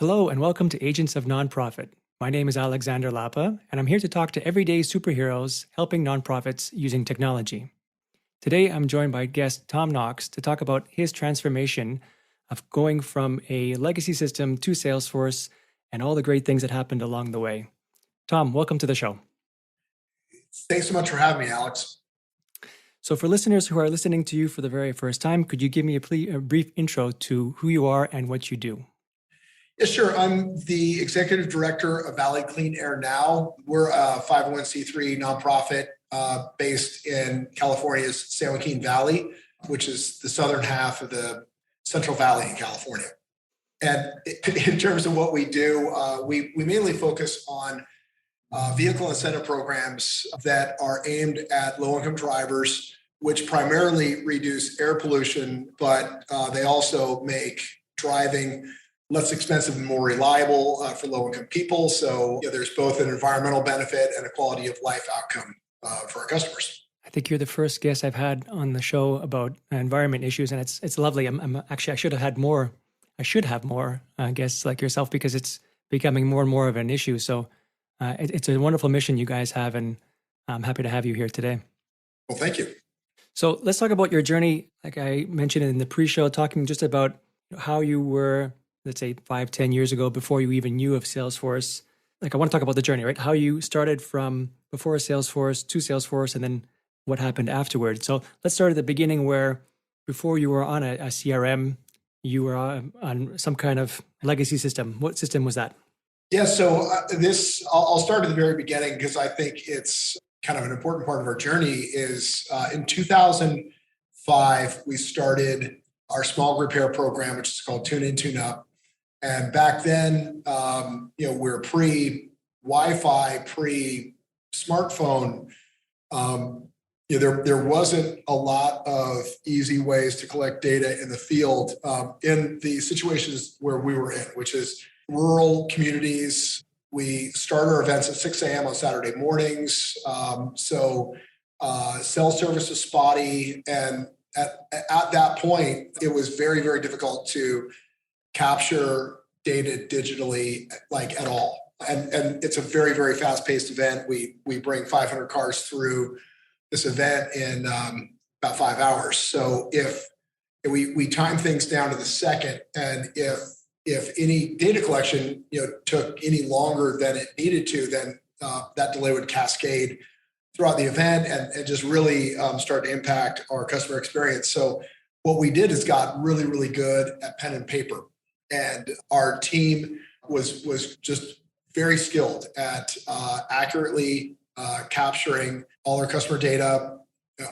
Hello, and welcome to Agents of Nonprofit. My name is Alexander Lapa, and I'm here to talk to everyday superheroes helping nonprofits using technology. Today, I'm joined by guest Tom Knox to talk about his transformation of going from a legacy system to Salesforce and all the great things that happened along the way. Tom, welcome to the show. Thanks so much for having me, Alex. So for listeners who are listening to you for the very first time, could you give me a brief intro to who you are and what you do? Yeah, sure. I'm the executive director of Valley Clean Air Now. We're a 501c3 nonprofit based in California's San Joaquin Valley, which is the southern half of the Central Valley in California. And in terms of what we do, we mainly focus on vehicle incentive programs that are aimed at low-income drivers, which primarily reduce air pollution, but they also make driving less expensive and more reliable for low-income people. So there's both an environmental benefit and a quality of life outcome for our customers. I think you're the first guest I've had on the show about environment issues, and it's lovely. I should have more guests like yourself because it's becoming more and more of an issue. So it's a wonderful mission you guys have, and I'm happy to have you here today. Well, thank you. So let's talk about your journey. Like I mentioned in the pre-show, talking just about how you were, let's say 5-10 years ago, before you even knew of Salesforce. Like I want to talk about the journey, right? How you started from before Salesforce to Salesforce and then what happened afterward. So let's start at the beginning where before you were on a CRM, you were on some kind of legacy system. What system was that? Yeah, so I'll start at the very beginning because I think it's kind of an important part of our journey is in 2005, we started our small repair program, which is called Tune In, Tune Up. And back then, we're pre-Wi-Fi, pre-smartphone. There wasn't a lot of easy ways to collect data in the field in the situations where we were in, which is rural communities. We start our events at 6 a.m. on Saturday mornings. So cell service was spotty. And at that point, it was very, very difficult to capture data digitally, like at all. And it's a very, very fast-paced event. We bring 500 cars through this event in about 5 hours. So if we time things down to the second, and if any data collection took any longer than it needed to, then that delay would cascade throughout the event and just really start to impact our customer experience. So what we did is got really, really good at pen and paper. And our team was just very skilled at accurately capturing all our customer data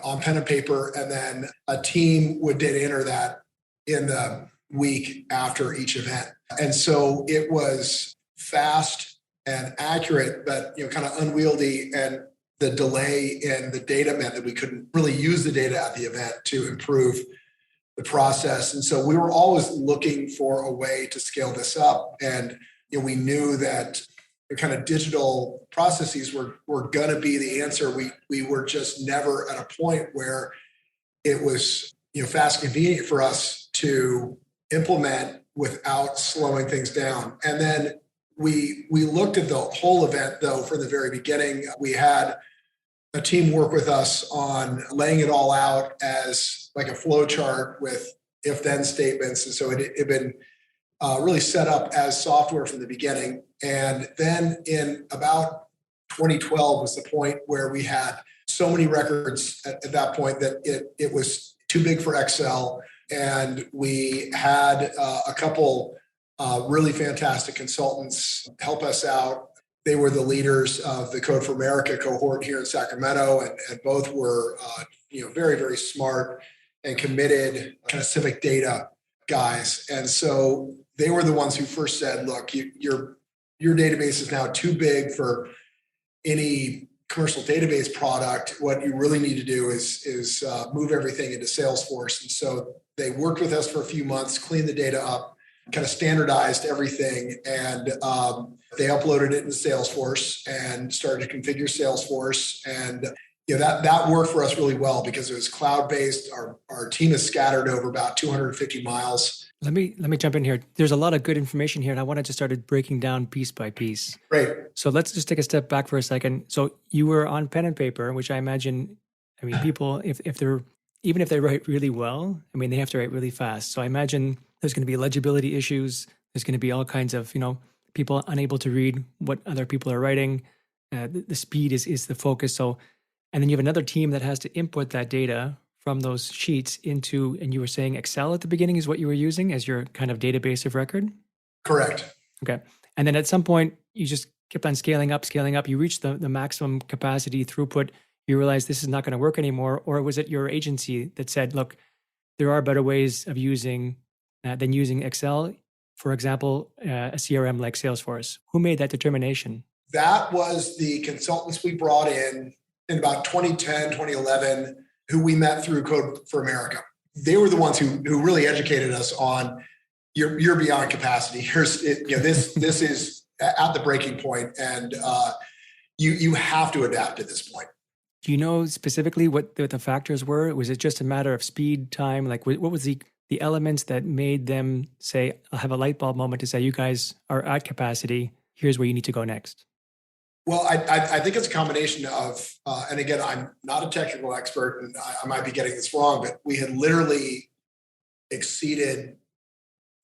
on pen and paper. And then a team would data enter that in the week after each event. And so it was fast and accurate, but kind of unwieldy. And the delay in the data meant that we couldn't really use the data at the event to improve the process. And so we were always looking for a way to scale this up. And we knew that the kind of digital processes were going to be the answer. We were just never at a point where it was fast and convenient for us to implement without slowing things down. And then we looked at the whole event, though, from the very beginning. We had a team work with us on laying it all out as like a flow chart with if-then statements. And so it had been really set up as software from the beginning. And then in about 2012 was the point where we had so many records at that point that it was too big for Excel. And we had a couple really fantastic consultants help us out. They were the leaders of the Code for America cohort here in Sacramento, and both were very, very smart and committed kind of civic data guys. And so they were the ones who first said, look, your database is now too big for any commercial database product. What you really need to do is move everything into Salesforce. And so they worked with us for a few months, cleaned the data up, kind of standardized everything, and they uploaded it into Salesforce and started to configure Salesforce. And that worked for us really well because it was cloud-based. Our team is scattered over about 250 miles Let me jump in here. There's a lot of good information here, and I wanted to start breaking down piece by piece. Great. So let's just take a step back for a second. So you were on pen and paper, which I imagine, I mean, people, if they're, even if they write really well, I mean, they have to write really fast. So I imagine there's going to be legibility issues. There's going to be all kinds of, people unable to read what other people are writing. The speed is the focus. So, and then you have another team that has to input that data from those sheets into, and you were saying Excel at the beginning is what you were using as your kind of database of record? Correct. Okay. And then at some point, you just kept on scaling up. You reached the maximum capacity throughput. You realized this is not going to work anymore. Or was it your agency that said, look, there are better ways of using than using Excel? For example, a CRM like Salesforce. Who made that determination? That was the consultants we brought in about 2010, 2011, who we met through Code for America. They were the ones who really educated us on you're beyond capacity. This is at the breaking point, and you have to adapt at this point. Do you know specifically what the factors were? Was it just a matter of speed, time? Like, what was the elements that made them say, I'll have a light bulb moment to say, you guys are at capacity. Here's where you need to go next? Well, I think it's a combination of, and again, I'm not a technical expert, and I might be getting this wrong, but we had literally exceeded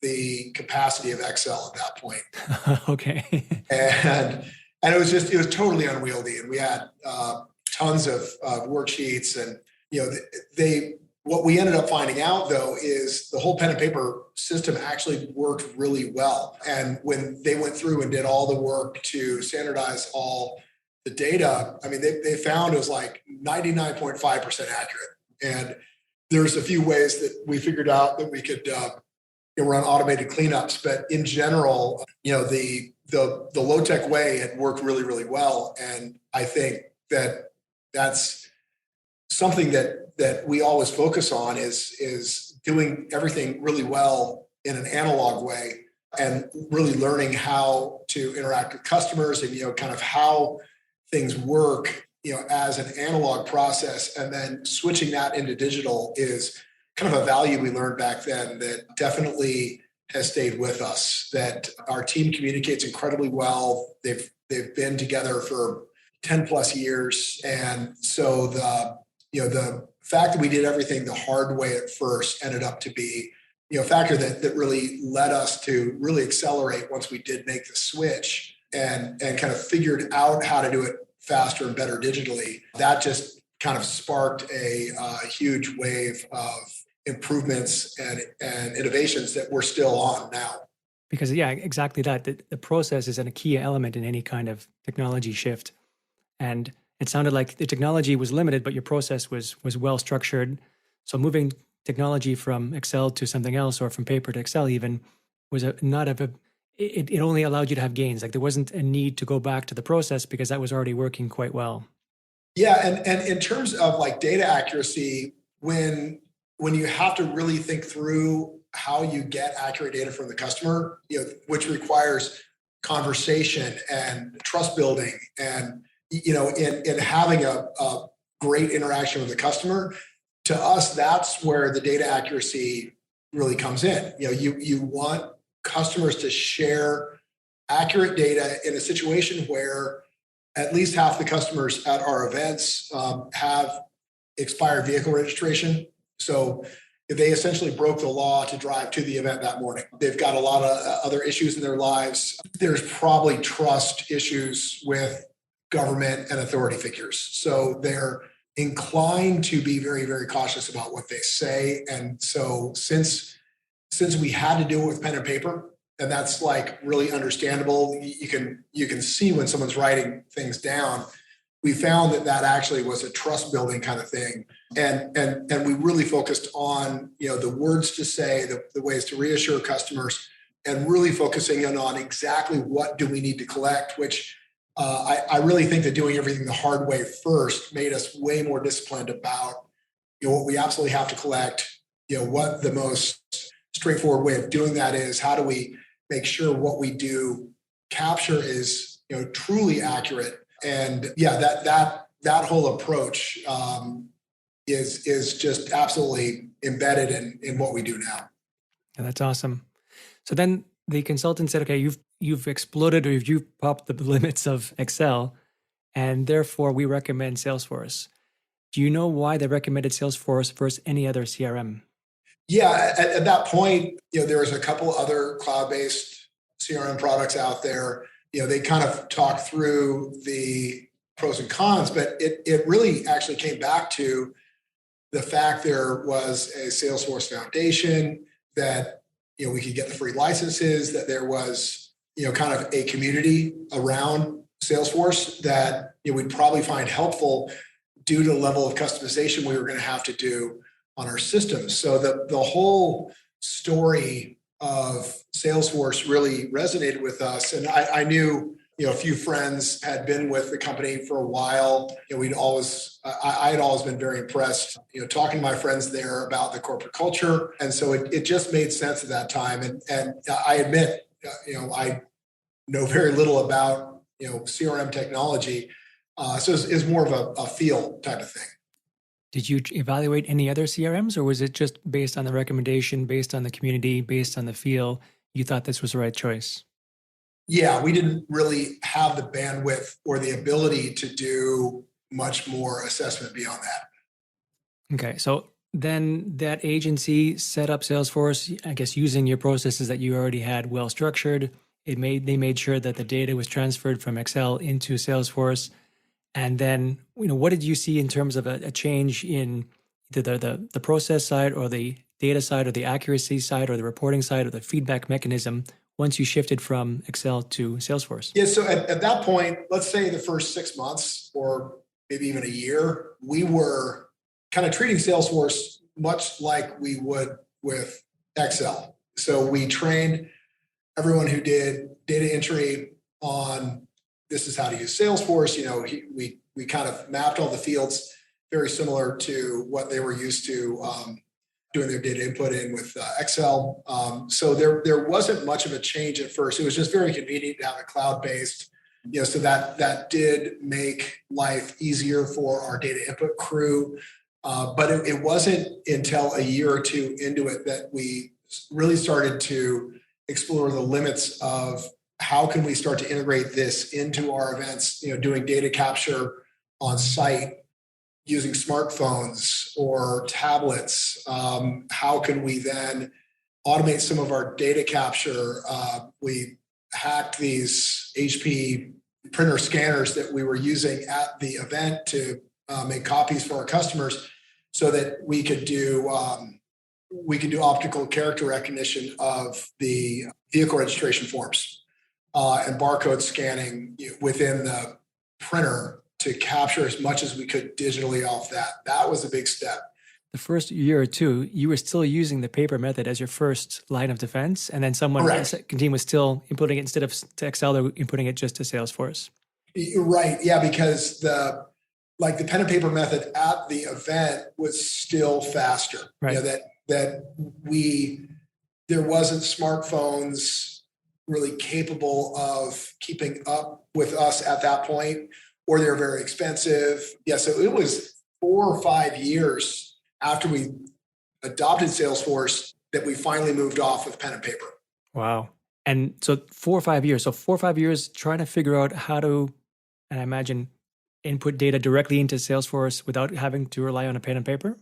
the capacity of Excel at that point. Okay. and it was totally unwieldy, and we had tons of worksheets, and what we ended up finding out, though, is the whole pen and paper system actually worked really well. And when they went through and did all the work to standardize all the data, I mean, they found it was like 99.5% accurate. And there's a few ways that we figured out that we could run automated cleanups. But in general, the low-tech way had worked really, really well. And I think that's something that we always focus on is doing everything really well in an analog way and really learning how to interact with customers and, kind of how things work, as an analog process, and then switching that into digital is kind of a value we learned back then that definitely has stayed with us, that our team communicates incredibly well. They've been together for 10 plus years. And so the fact that we did everything the hard way at first ended up to be, a factor that really led us to really accelerate once we did make the switch and kind of figured out how to do it faster and better digitally. That just kind of sparked a huge wave of improvements and innovations that we're still on now. Because, yeah, exactly that. The process is a key element in any kind of technology shift. And it sounded like the technology was limited, but your process was well structured. So moving technology from Excel to something else, or from paper to Excel even, was it only allowed you to have gains. Like, there wasn't a need to go back to the process because that was already working quite well. Yeah, and in terms of like data accuracy, when you have to really think through how you get accurate data from the customer, which requires conversation and trust building and in having a great interaction with the customer, to us, that's where the data accuracy really comes in. You want customers to share accurate data in a situation where at least half the customers at our events have expired vehicle registration. So if they essentially broke the law to drive to the event that morning, they've got a lot of other issues in their lives. There's probably trust issues with government and authority figures. So they're inclined to be very, very cautious about what they say. And so since we had to do it with pen and paper, and that's like really understandable, you can see when someone's writing things down, we found that actually was a trust building kind of thing. And we really focused on, the words to say, the ways to reassure customers, and really focusing in on exactly what do we need to collect, which I really think that doing everything the hard way first made us way more disciplined about what we absolutely have to collect, what the most straightforward way of doing that is, how do we make sure what we do capture is truly accurate. And yeah, that whole approach is just absolutely embedded in what we do now. Yeah, that's awesome. So then the consultant said, okay, you've exploded or you've popped the limits of Excel, and therefore we recommend Salesforce. Do you know why they recommended Salesforce versus any other CRM? Yeah, at that point, there was a couple other cloud-based CRM products out there. They kind of talked through the pros and cons, but it really actually came back to the fact there was a Salesforce foundation, that we could get the free licenses, that there was kind of a community around Salesforce that we'd probably find helpful due to the level of customization we were going to have to do on our systems. So the whole story of Salesforce really resonated with us. And I knew, a few friends had been with the company for a while. I had always been very impressed, talking to my friends there about the corporate culture. And so it just made sense at that time. And I admit, I know very little about, CRM technology. So it's more of a feel type of thing. Did you evaluate any other CRMs, or was it just based on the recommendation, based on the community, based on the feel? You thought this was the right choice? Yeah, we didn't really have the bandwidth or the ability to do much more assessment beyond that. Okay, so then that agency set up Salesforce, I guess using your processes that you already had well structured. They made sure that the data was transferred from Excel into Salesforce. And then, what did you see in terms of a change in either the process side or the data side or the accuracy side or the reporting side or the feedback mechanism once you shifted from Excel to Salesforce? Yeah, so at that point, let's say the first 6 months or maybe even a year, we were kind of treating Salesforce much like we would with Excel. So we trained everyone who did data entry on this is how to use Salesforce. We kind of mapped all the fields very similar to what they were used to doing their data input in with Excel. So there wasn't much of a change at first. It was just very convenient to have it cloud-based. So that did make life easier for our data input crew. But it wasn't until a year or two into it that we really started to explore the limits of how can we start to integrate this into our events, doing data capture on site using smartphones or tablets. How can we then automate some of our data capture? We hacked these HP printer scanners that we were using at the event to make copies for our customers so that we could do optical character recognition of the vehicle registration forms and barcode scanning within the printer to capture as much as we could digitally off that. That was a big step. The first year or two, you were still using the paper method as your first line of defense, and then someone on the second team was still inputting it instead of to Excel, they're inputting it just to Salesforce. Right. Yeah, because the pen and paper method at the event was still faster. Right. There wasn't smartphones really capable of keeping up with us at that point, or they're very expensive. Yeah, so it was 4 or 5 years after we adopted Salesforce that we finally moved off of pen and paper. Wow. And so 4 or 5 years. So 4 or 5 years trying to figure out how to, and I imagine, input data directly into Salesforce without having to rely on a pen and paper?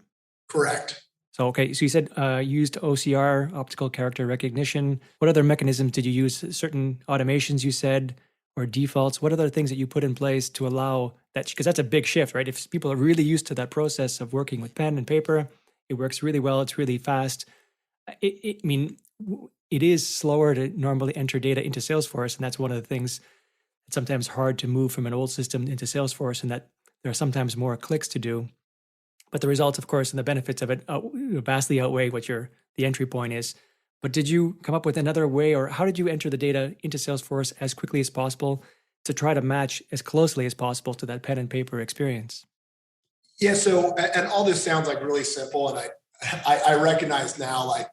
Correct. So, okay, so you said used OCR, optical character recognition. What other mechanisms did you use? Certain automations you said, or defaults? What other things that you put in place to allow that? Because that's a big shift, right? If people are really used to that process of working with pen and paper, it works really well. It's really fast. I mean, it is slower to normally enter data into Salesforce, and that's one of the things that's sometimes hard to move from an old system into Salesforce, and that there are sometimes more clicks to do. But the results, of course, and the benefits of it vastly outweigh what the entry point is. But did you come up with another way, or how did you enter the data into Salesforce as quickly as possible to try to match as closely as possible to that pen and paper experience? Yeah. So, and all this sounds like really simple, and I recognize now, like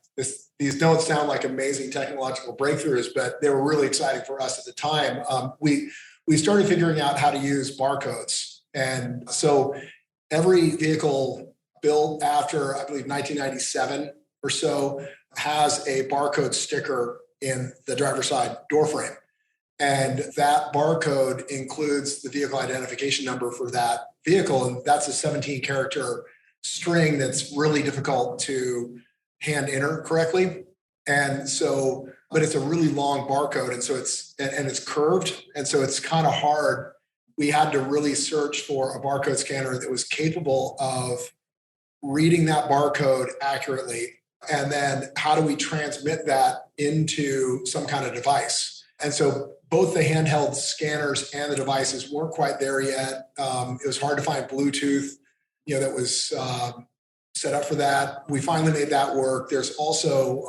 these don't sound like amazing technological breakthroughs, but they were really exciting for us at the time. We started figuring out how to use barcodes, and so every vehicle built after, I believe, 1997 or so has a barcode sticker in the driver's side door frame. And that barcode includes the vehicle identification number for that vehicle. And that's a 17-character string that's really difficult to hand enter correctly. And so, but it's a really long barcode. And so it's curved. And so it's kind of hard. We had to really search for a barcode scanner that was capable of reading that barcode accurately. And then how do we transmit that into some kind of device? And so both the handheld scanners and the devices weren't quite there yet. It was hard to find Bluetooth, that was set up for that. We finally made that work. There's also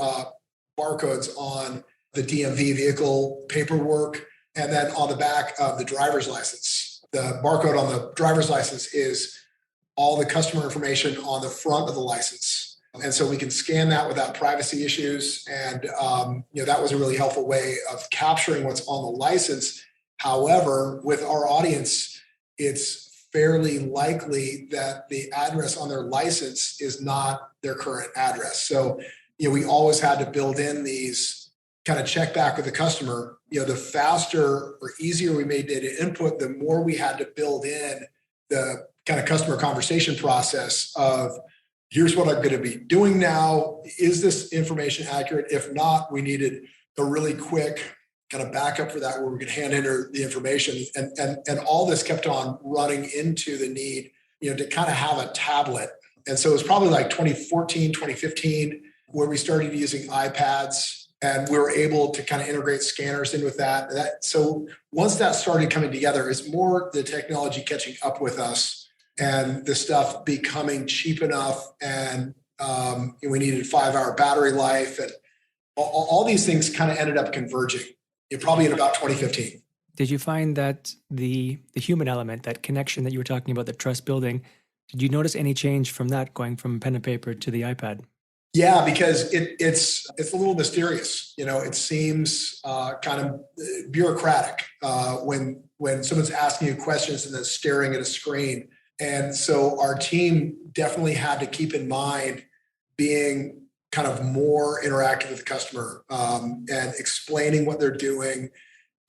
barcodes on the DMV vehicle paperwork, and then on the back of the driver's license. The barcode on the driver's license is all the customer information on the front of the license. And so we can scan that without privacy issues. And, that was a really helpful way of capturing what's on the license. However, with our audience, it's fairly likely that the address on their license is not their current address. So, we always had to build in these kind of check back with the customer. The faster or easier we made data input, the more we had to build in the kind of customer conversation process of, here's what I'm going to be doing now. Is this information accurate? If not, we needed a really quick kind of backup for that where we could hand enter the information. And all this kept on running into the need, to kind of have a tablet. And so it was probably like 2014, 2015, where we started using iPads, and we were able to kind of integrate scanners in with that. So once that started coming together, it's more the technology catching up with us and the stuff becoming cheap enough, and we needed 5-hour battery life, and all these things kind of ended up converging. Probably in about 2015. Did you find that the human element, that connection that you were talking about, the trust building, did you notice any change from that going from pen and paper to the iPad? Yeah, because it's a little mysterious. It seems kind of bureaucratic when someone's asking you questions and then staring at a screen. And so our team definitely had to keep in mind being kind of more interactive with the customer, and explaining what they're doing,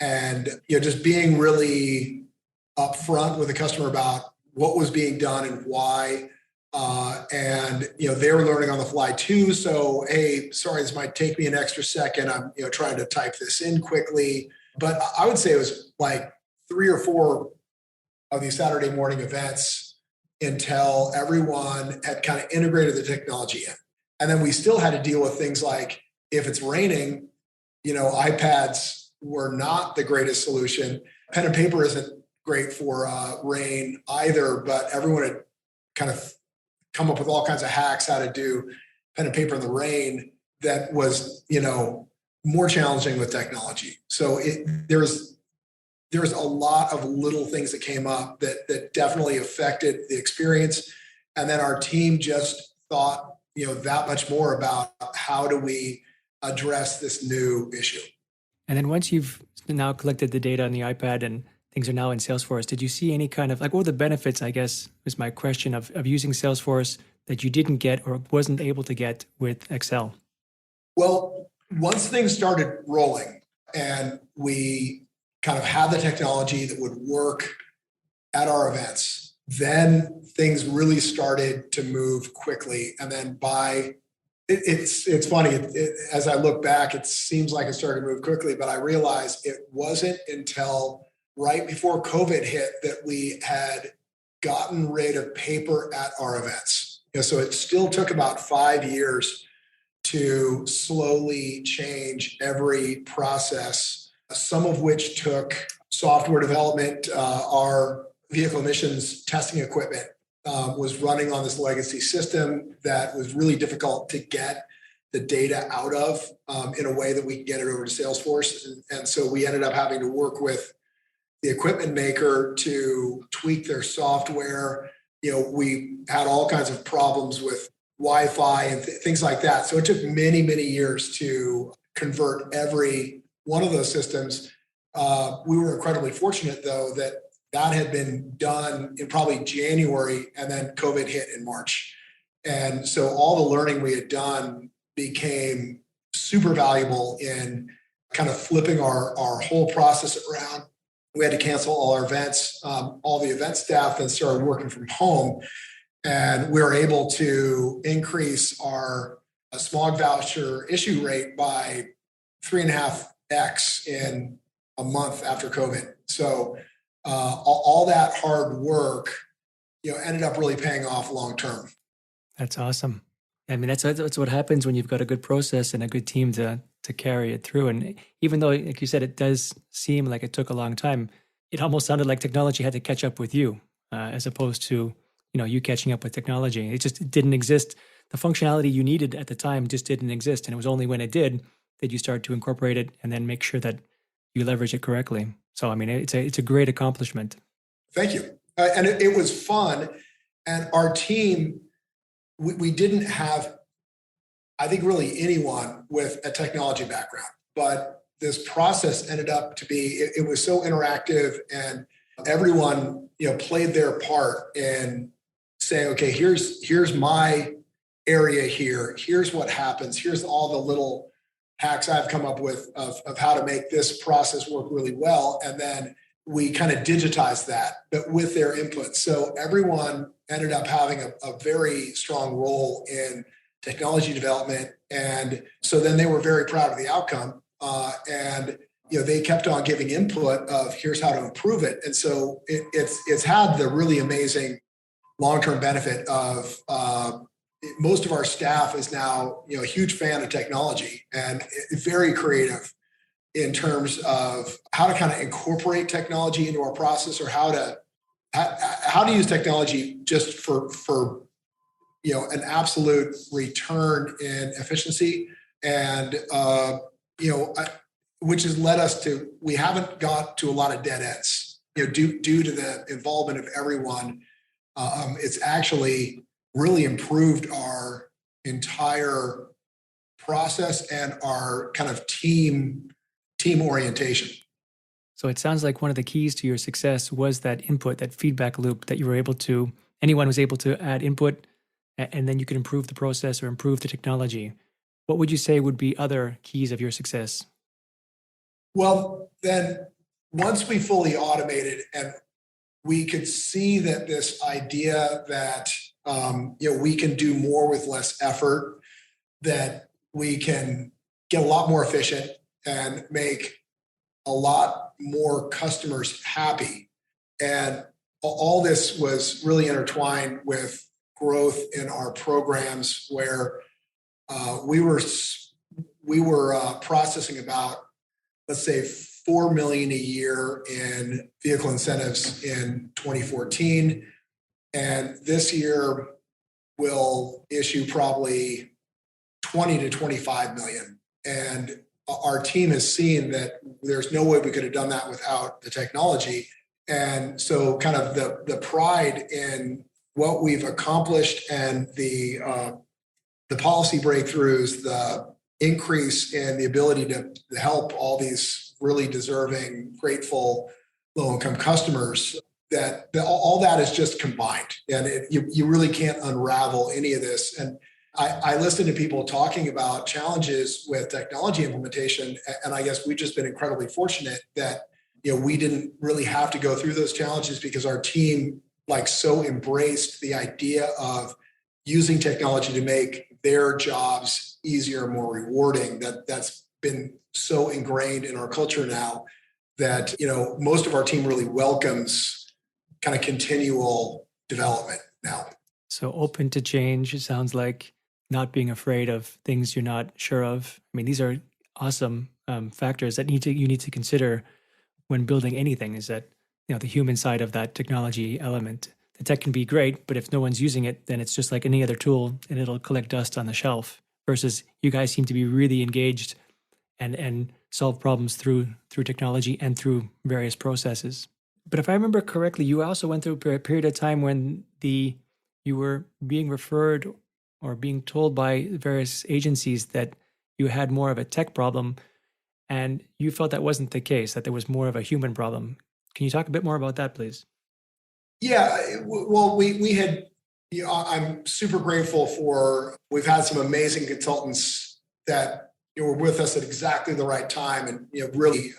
and just being really upfront with the customer about what was being done and why. And they were learning on the fly too. So, hey, sorry, this might take me an extra second. I'm trying to type this in quickly. But I would say it was like 3 or 4 of these Saturday morning events until everyone had kind of integrated the technology in. And then we still had to deal with things like, if it's raining, iPads were not the greatest solution. Pen and paper isn't great for rain either, but everyone had kind of come up with all kinds of hacks how to do pen and paper in the rain that was, more challenging with technology. So there's a lot of little things that came up that definitely affected the experience. And then our team just thought, that much more about how do we address this new issue. And then once you've now collected the data on the iPad and things are now in Salesforce, did you see any kind of, what were the benefits, I guess, is my question, of using Salesforce that you didn't get or wasn't able to get with Excel? Well, once things started rolling and we kind of had the technology that would work at our events, then things really started to move quickly. And then it's funny, as I look back, it seems like it started to move quickly, but I realized it wasn't until right before COVID hit that we had gotten rid of paper at our events. So it still took about 5 years to slowly change every process, some of which took software development. Our vehicle emissions testing equipment was running on this legacy system that was really difficult to get the data out of in a way that we could get it over to Salesforce. And so we ended up having to work with the equipment maker to tweak their software. We had all kinds of problems with Wi-Fi and things like that. So it took many, many years to convert every one of those systems. We were incredibly fortunate, though, that had been done in probably January, and then COVID hit in March. And so all the learning we had done became super valuable in kind of flipping our whole process around. We had to cancel all our events. All the event staff then started working from home, and we were able to increase our smog voucher issue rate by 3.5x in a month after COVID. So all that hard work, ended up really paying off long term. That's awesome. I mean, that's what happens when you've got a good process and a good team to carry it through. And even though, like you said, it does seem like it took a long time, it almost sounded like technology had to catch up with you, as opposed to you catching up with technology. It didn't exist. The functionality you needed at the time just didn't exist, and it was only when it did that you start to incorporate it and then make sure that you leverage it correctly. So, I mean, it's a great accomplishment. Thank you. And it was fun. And our team, we didn't have, I think, really anyone with a technology background, but this process ended up to be, it was so interactive, and everyone, played their part in saying, okay, here's my area here. Here's what happens. Here's all the little hacks I've come up with of how to make this process work really well. And then we kind of digitized that, but with their input. So everyone ended up having a very strong role in technology development. And so then they were very proud of the outcome. And they kept on giving input of here's how to improve it. And so it's had the really amazing long-term benefit of most of our staff is now a huge fan of technology and very creative in terms of how to kind of incorporate technology into our process, or how to use technology just for an absolute return in efficiency, and which has led us to, we haven't got to a lot of dead ends due to the involvement of everyone. It's actually really improved our entire process and our kind of team orientation. So it sounds like one of the keys to your success was that input, that feedback loop, that you were able to, anyone was able to add input, and then you could improve the process or improve the technology. What would you say would be other keys of your success? Well, then once we fully automated and we could see that this idea that we can do more with less effort, that we can get a lot more efficient and make a lot more customers happy. And all this was really intertwined with growth in our programs, where we were processing about, let's say, 4 million a year in vehicle incentives in 2014. And this year we'll issue probably 20 to 25 million. And our team has seen that there's no way we could have done that without the technology. And so kind of the pride in what we've accomplished and the policy breakthroughs, the increase in the ability to help all these really deserving, grateful, low-income customers, that all that is just combined. And you really can't unravel any of this. And I listen to people talking about challenges with technology implementation, and I guess we've just been incredibly fortunate that we didn't really have to go through those challenges, because our team so embraced the idea of using technology to make their jobs easier and more rewarding. That's been so ingrained in our culture now that most of our team really welcomes kind of continual development now. So open to change. It sounds like not being afraid of things you're not sure of. I mean, these are awesome factors that you need to consider when building anything. Is that the human side of that technology element. The tech can be great, but if no one's using it, then it's just like any other tool, and it'll collect dust on the shelf. Versus you guys seem to be really engaged and solve problems through technology and through various processes. But if I remember correctly, you also went through a period of time when you were being referred or being told by various agencies that you had more of a tech problem, and you felt that wasn't the case, that there was more of a human problem. Can you talk a bit more about that, please? Yeah, well, we had I'm super grateful for, we've had some amazing consultants that were with us at exactly the right time and really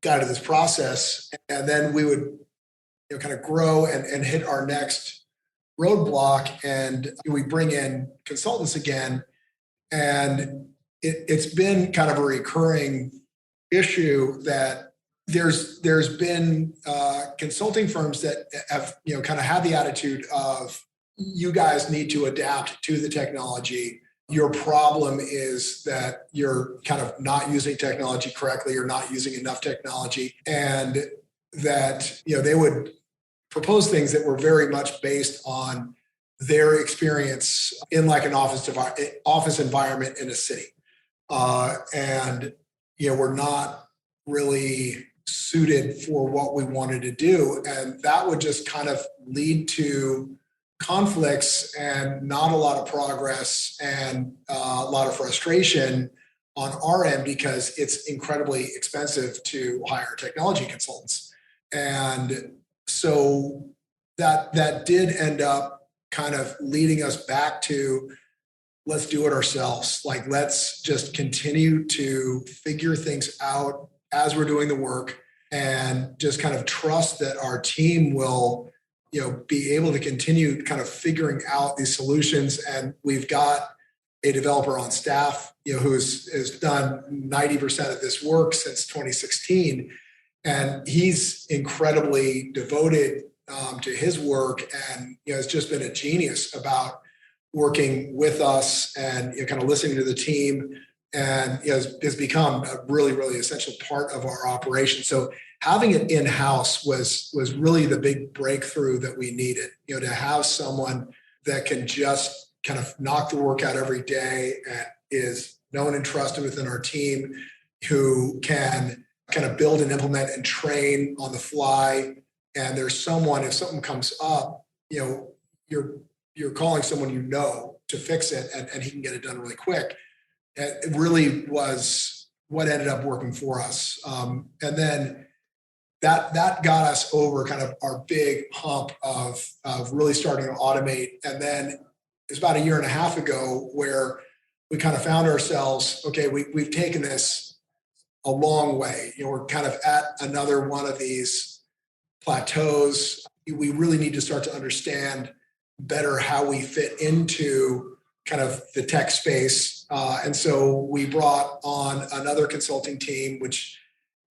guided this process. And then we would kind of grow and hit our next roadblock, and we bring in consultants again. And it's been kind of a recurring issue that there's been consulting firms that have kind of had the attitude of, you guys need to adapt to the technology. Your problem is that you're kind of not using technology correctly, or not using enough technology, and that they would propose things that were very much based on their experience in like an office environment in a city, and we're not really suited for what we wanted to do, and that would just kind of lead to conflicts and not a lot of progress and a lot of frustration on our end, because it's incredibly expensive to hire technology consultants. And so that did end up kind of leading us back to, let's do it ourselves. Like, let's just continue to figure things out as we're doing the work, and just kind of trust that our team will be able to continue kind of figuring out these solutions. And we've got a developer on staff, has done 90% of this work since 2016. And he's incredibly devoted to his work, and has just been a genius about working with us and kind of listening to the team, and has become a really, really essential part of our operation. So having it in-house was really the big breakthrough that we needed, to have someone that can just kind of knock the work out every day, and is known and trusted within our team, who can kind of build and implement and train on the fly. And there's someone, if something comes up, you're calling someone to fix it, and he can get it done really quick. And it really was what ended up working for us. And then that got us over kind of our big hump of really starting to automate. And then it's about a year and a half ago where we kind of found ourselves, okay, we've taken this a long way. We're kind of at another one of these plateaus. We really need to start to understand better how we fit into kind of the tech space. And so we brought on another consulting team, which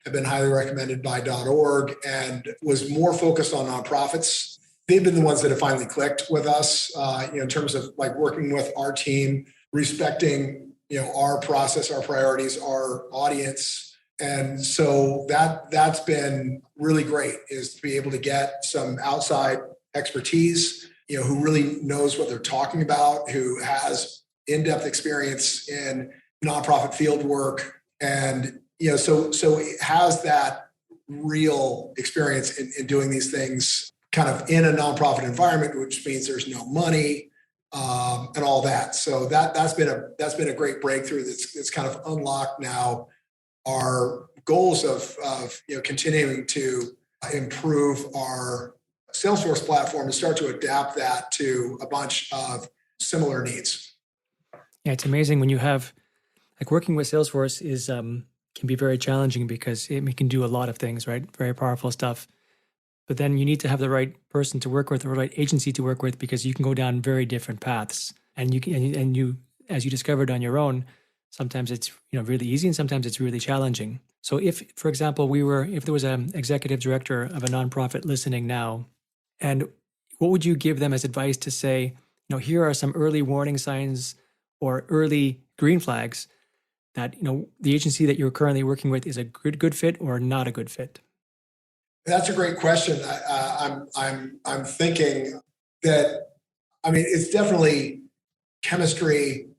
have been highly recommended by .org, and was more focused on nonprofits. They've been the ones that have finally clicked with us, in terms of like working with our team, respecting, our process, our priorities, our audience. And so that's been really great, is to be able to get some outside expertise, who really knows what they're talking about, who has in-depth experience in nonprofit field work. And so it has that real experience in doing these things kind of in a nonprofit environment, which means there's no money, and all that. So that's been a great breakthrough that's kind of unlocked now our goals of continuing to improve our Salesforce platform, and start to adapt that to a bunch of similar needs. Yeah, it's amazing when you have, like, working with Salesforce is can be very challenging because it can do a lot of things, right? Very powerful stuff. But then you need to have the right person to work with, or the right agency to work with, because you can go down very different paths. And you, as you discovered on your own, sometimes it's really easy, and sometimes it's really challenging. So if, for example, if there was an executive director of a nonprofit listening now, and what would you give them as advice to say, here are some early warning signs or early green flags that the agency that you're currently working with is a good fit or not a good fit? That's a great question. I'm thinking that, it's definitely chemistry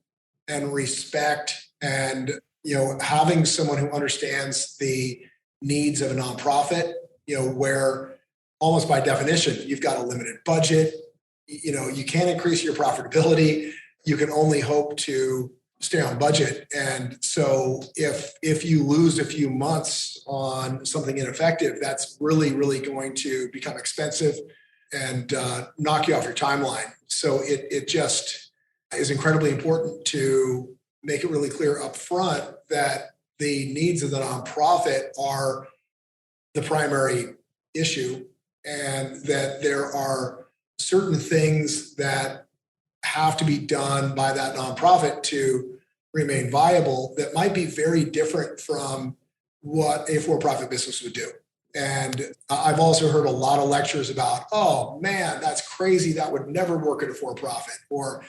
and respect, and having someone who understands the needs of a nonprofit, where almost by definition you've got a limited budget, you can't increase your profitability, you can only hope to stay on budget. And so if you lose a few months on something ineffective, that's really, really going to become expensive and knock you off your timeline. So it just is incredibly important to make it really clear up front that the needs of the nonprofit are the primary issue, and that there are certain things that have to be done by that nonprofit to remain viable that might be very different from what a for-profit business would do. And I've also heard a lot of lectures about, oh man, that's crazy. That would never work at a for-profit, or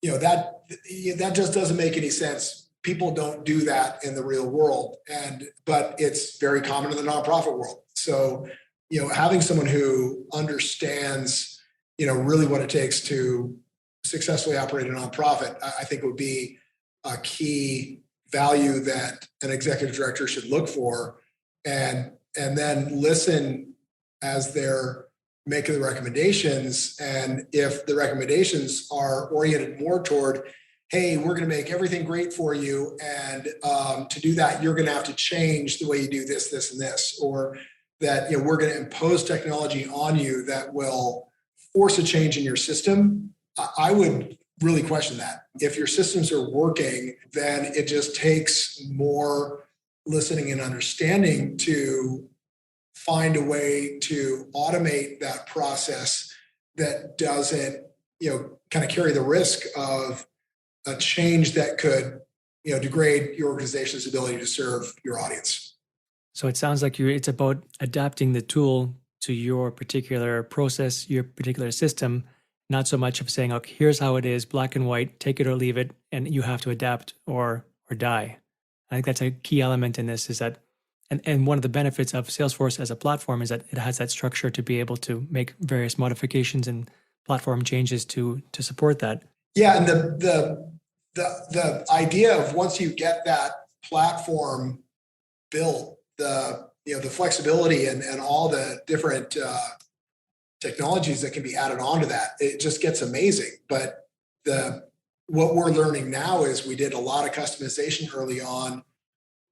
that just doesn't make any sense. People don't do that in the real world, but it's very common in the nonprofit world. So, having someone who understands, really what it takes to successfully operate a nonprofit, I think would be a key value that an executive director should look for, and then listen as they're making the recommendations. And if the recommendations are oriented more toward, hey, we're going to make everything great for you, and to do that, you're going to have to change the way you do this, this, and this, or that we're going to impose technology on you that will force a change in your system, I would really question that. If your systems are working, then it just takes more listening and understanding to find a way to automate that process that doesn't, kind of carry the risk of a change that could, degrade your organization's ability to serve your audience. So it sounds like it's about adapting the tool to your particular process, your particular system, not so much of saying, okay, here's how it is, black and white, take it or leave it, and you have to adapt or die. I think that's a key element in this, is that, and one of the benefits of Salesforce as a platform is that it has that structure to be able to make various modifications and platform changes to support that. Yeah, and the idea of, once you get that platform built, the flexibility and all the different technologies that can be added onto that, it just gets amazing. But what we're learning now is we did a lot of customization early on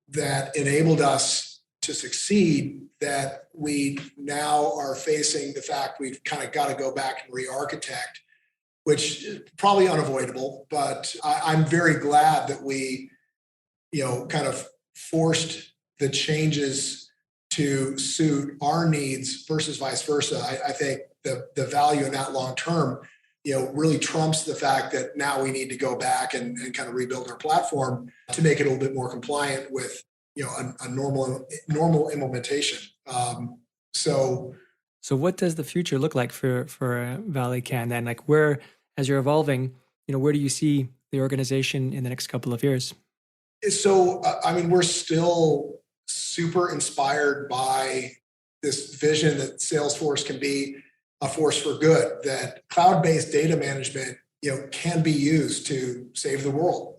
that enabled us to succeed, that we now are facing the fact we've kind of got to go back and re-architect, which is probably unavoidable. But I'm very glad that we, kind of forced the changes to suit our needs versus vice versa. I think the value in that long term, really trumps the fact that now we need to go back and kind of rebuild our platform to make it a little bit more compliant with, a normal implementation. So what does the future look like for ValleyCan then? Like, where, as you're evolving, where do you see the organization in the next couple of years? So, we're still super inspired by this vision that Salesforce can be a force for good, that cloud-based data management, can be used to save the world.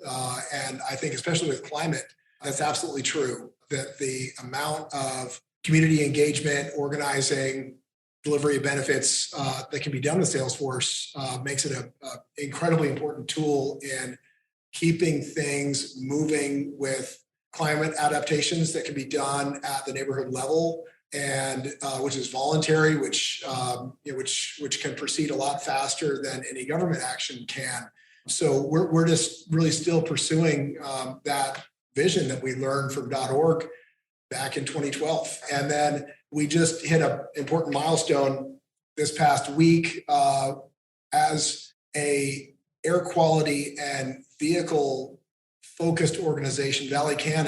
And I think, especially with climate, that's absolutely true, that the amount of community engagement, organizing, delivery of benefits that can be done with Salesforce makes it an incredibly important tool in keeping things moving with climate adaptations that can be done at the neighborhood level, and which is voluntary, which can proceed a lot faster than any government action can. So we're just really still pursuing that vision that we learned from .org back in 2012, and then we just hit an important milestone this past week as a air quality and vehicle focused organization. ValleyCan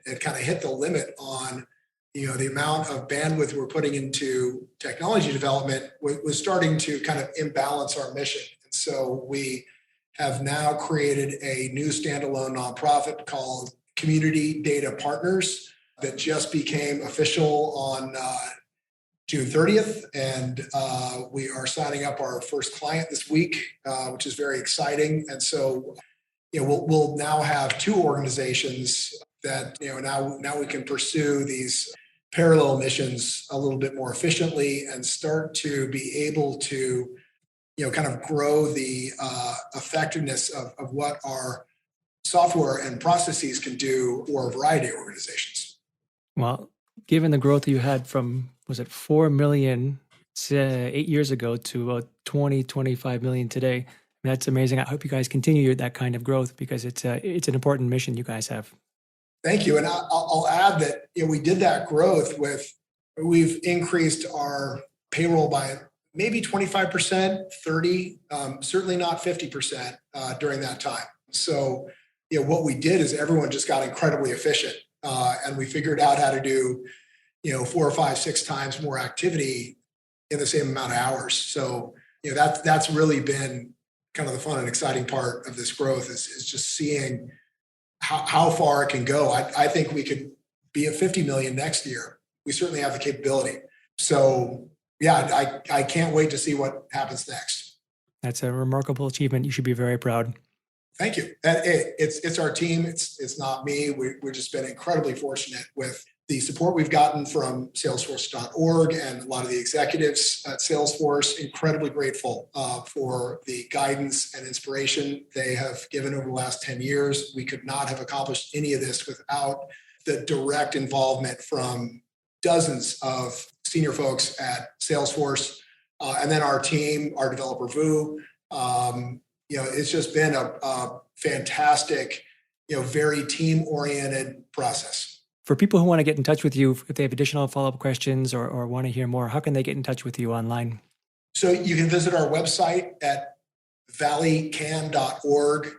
had kind of hit the limit on, the amount of bandwidth we're putting into technology development was starting to kind of imbalance our mission. And so we have now created a new standalone nonprofit called Community Data Partners that just became official on June 30th. And we are signing up our first client this week, which is very exciting. And so, we'll now have two organizations that, now we can pursue these parallel missions a little bit more efficiently and start to be able to, kind of grow the effectiveness of what our software and processes can do for a variety of organizations. Well, given the growth you had from, was it 4 million 8 years ago to about 20, 25 million today. I mean, that's amazing. I hope you guys continue that kind of growth because it's an important mission you guys have. Thank you. And I'll add that we did that growth we've increased our payroll by maybe 25%, 30, certainly not 50% during that time. So, what we did is everyone just got incredibly efficient, and we figured out how to do, 4 or 5, 6 times more activity in the same amount of hours. So, that's really been kind of the fun and exciting part of this growth is just seeing how far it can go. I think we could be at 50 million next year. We certainly have the capability. So yeah, I can't wait to see what happens next. That's a remarkable achievement. You should be very proud. Thank you. It's our team. It's not me. We've just been incredibly fortunate with the support we've gotten from Salesforce.org and a lot of the executives at Salesforce. Incredibly grateful for the guidance and inspiration they have given over the last 10 years. We could not have accomplished any of this without the direct involvement from dozens of senior folks at Salesforce, and then our team, our developer Vu. It's just been a fantastic, very team-oriented process. For people who want to get in touch with you, if they have additional follow-up questions or want to hear more, how can they get in touch with you online? So you can visit our website at valleycan.org,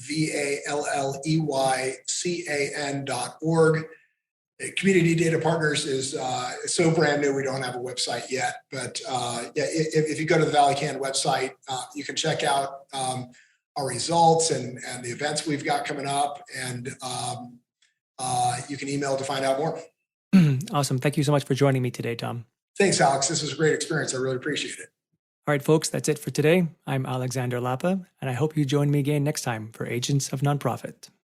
VALLEYCAN.org. Community Data Partners is so brand new, we don't have a website yet. But if you go to the Valley Can website, you can check out our results and the events we've got coming up. And you can email to find out more. Awesome. Thank you so much for joining me today, Tom. Thanks, Alex. This was a great experience. I really appreciate it. All right, folks, that's it for today. I'm Alexander Lapa, and I hope you join me again next time for Agents of Nonprofit.